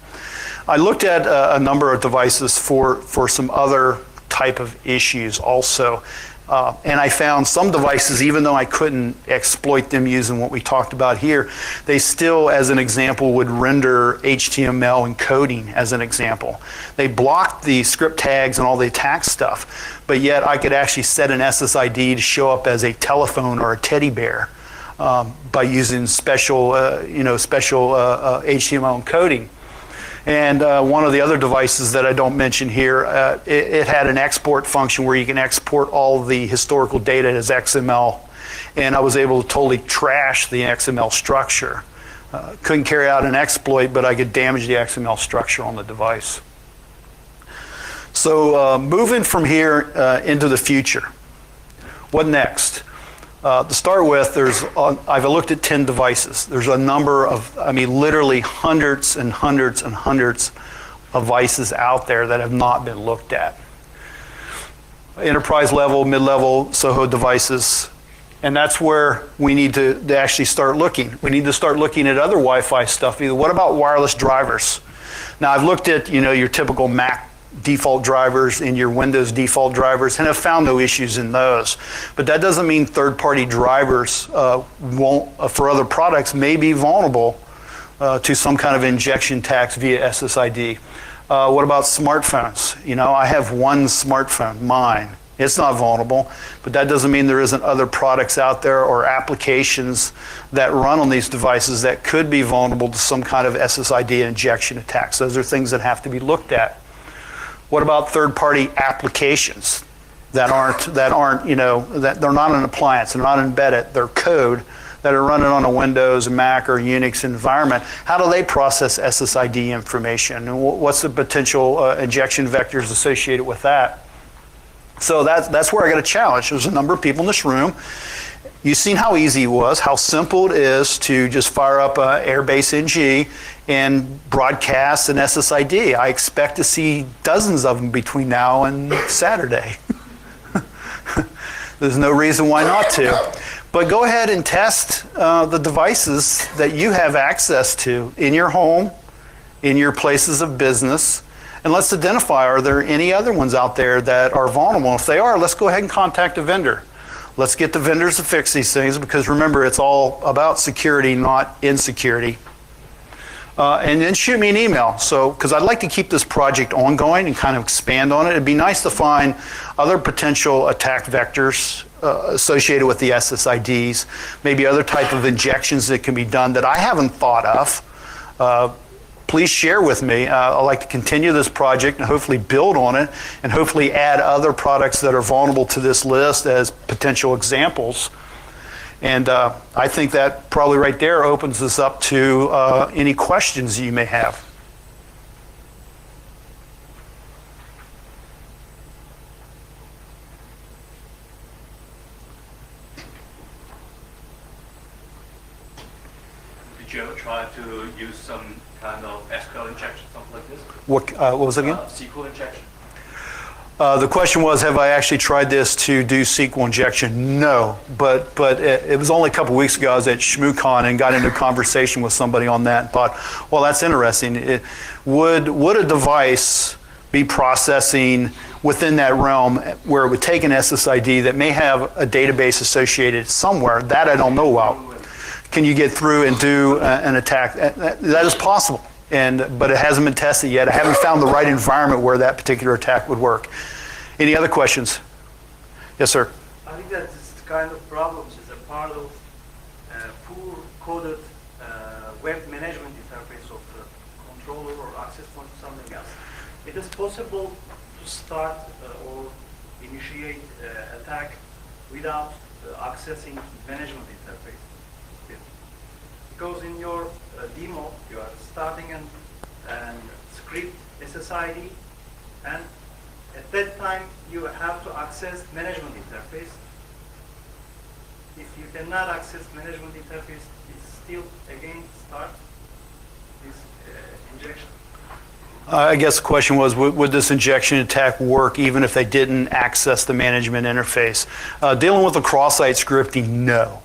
I looked at a number of devices for some other type of issues also. And I found some devices, even though I couldn't exploit them using what we talked about here, they still, as an example, would render HTML encoding as an example. They blocked the script tags and all the attack stuff, but yet I could actually set an SSID to show up as a telephone or a teddy bear by using special HTML encoding. And one of the other devices that I don't mention here, it had an export function where you can export all the historical data as XML. And I was able to totally trash the XML structure. Couldn't carry out an exploit, but I could damage the XML structure on the device. So moving from here into the future, what next? To start with, I've looked at 10 devices. There's a number of, literally hundreds and hundreds and hundreds of devices out there that have not been looked at. Enterprise level, mid-level SOHO devices, and that's where we need to actually start looking. We need to start looking at other Wi-Fi stuff. What about wireless drivers? Now, I've looked at your typical Mac default drivers and your Windows default drivers, and have found no issues in those. But that doesn't mean third-party drivers won't, for other products, may be vulnerable to some kind of injection attacks via SSID. What about smartphones? I have one smartphone, mine. It's not vulnerable, but that doesn't mean there isn't other products out there or applications that run on these devices that could be vulnerable to some kind of SSID injection attacks. Those are things that have to be looked at. What about third-party applications that aren't, that they're not an appliance, they're not embedded, they're code that are running on a Windows, Mac, or Unix environment? How do they process SSID information? And what's the potential injection vectors associated with that? So that's where I got a challenge. There's a number of people in this room. You've seen how easy it was, how simple it is to just fire up Airbase NG and broadcast an SSID. I expect to see dozens of them between now and Saturday. There's no reason why not to. But go ahead and test the devices that you have access to in your home, in your places of business, And let's identify, are there any other ones out there that are vulnerable? If they are, let's go ahead and contact a vendor. Let's get the vendors to fix these things, because remember, it's all about security, not insecurity. And then shoot me an email. So, because I'd like to keep this project ongoing and kind of expand on it. It'd be nice to find other potential attack vectors associated with the SSIDs, maybe other type of injections that can be done that I haven't thought of. Please share with me. I'd like to continue this project and hopefully build on it, and hopefully add other products that are vulnerable to this list as potential examples. And I think that probably right there opens us up to any questions you may have. Did you ever try to use some kind of SQL injection, something like this? What was it again? SQL injection. The question was, have I actually tried this to do SQL injection? No, but it was only a couple weeks ago I was at ShmooCon and got into a conversation with somebody on that and thought, well, that's interesting. Would a device be processing within that realm where it would take an SSID that may have a database associated somewhere? That I don't know about. Can you get through and do an attack? That is possible. But it hasn't been tested yet. I haven't found the right environment where that particular attack would work. Any other questions? Yes, sir. I think that this kind of problems is a part of poor coded web management interface of the controller or access point to something else. It is possible to start or initiate attack without accessing management interface. Because in your demo, you are starting and script SSID, and at that time you have to access management interface. If you cannot access management interface, it's still again start this injection. I guess the question was, would this injection attack work even if they didn't access the management interface? Dealing with the cross-site scripting, no.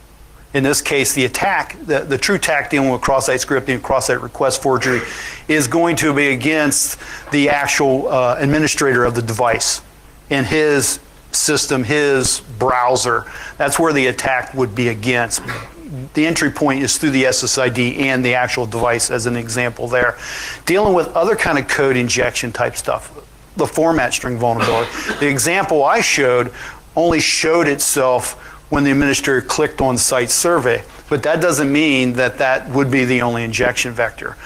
In this case, the attack, the true attack dealing with cross-site scripting and cross-site request forgery is going to be against the actual administrator of the device in his system, his browser. That's where the attack would be against. The entry point is through the SSID and the actual device, as an example there. Dealing with other kind of code injection type stuff, the format string vulnerability. The example I showed only showed itself when the administrator clicked on site survey. But that doesn't mean that that would be the only injection vector.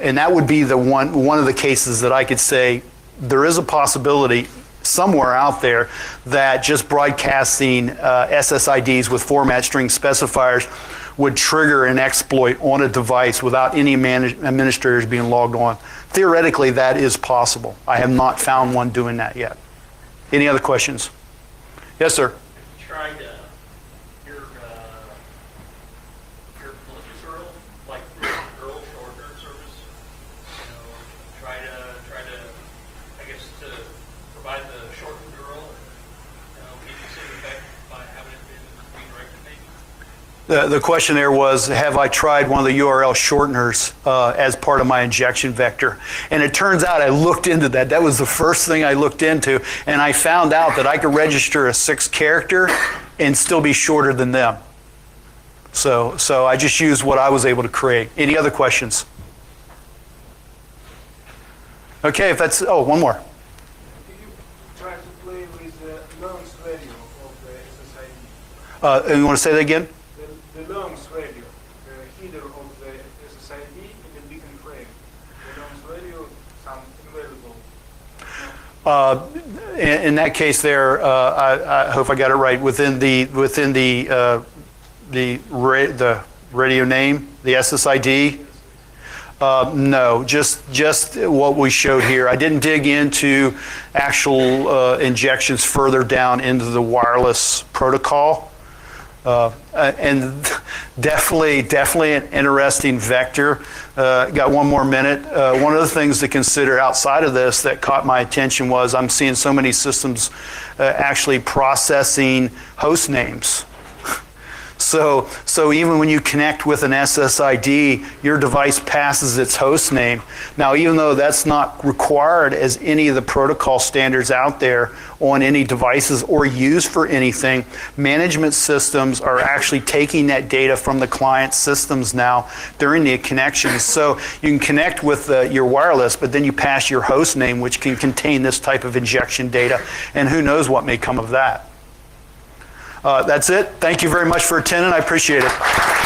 And that would be the one of the cases that I could say there is a possibility somewhere out there that just broadcasting SSIDs with format string specifiers would trigger an exploit on a device without any administrators being logged on. Theoretically, that is possible. I have not found one doing that yet. Any other questions? Yes, sir. Tried your malicious URL, like through URL shortener service. You know, try to, I guess, to provide the shortened URL. Get the same effect by having it been redirected, maybe. The question there was, have I tried one of the URL shorteners as part of my injection vector? And it turns out I looked into that. That was the first thing I looked into, and I found out that I could register a 6-character and still be shorter than them. So I just used what I was able to create. Any other questions? Okay, if that's, one more. Do you try to play with the longs value of the SSID? You want to say that again? The longs value, the header of the SSID in the beacon frame. The longs value, some available. In that case there, I hope I got it right, within the radio name, the SSID, no, just what we showed here. I didn't dig into actual injections further down into the wireless protocol. And definitely an interesting vector. Got one more minute. One of the things to consider outside of this that caught my attention was I'm seeing so many systems actually processing host names. So even when you connect with an SSID, your device passes its host name. Now, even though that's not required as any of the protocol standards out there on any devices or used for anything, management systems are actually taking that data from the client systems now during the connections. So you can connect with your wireless, but then you pass your host name, which can contain this type of injection data, and who knows what may come of that. That's it. Thank you very much for attending. I appreciate it.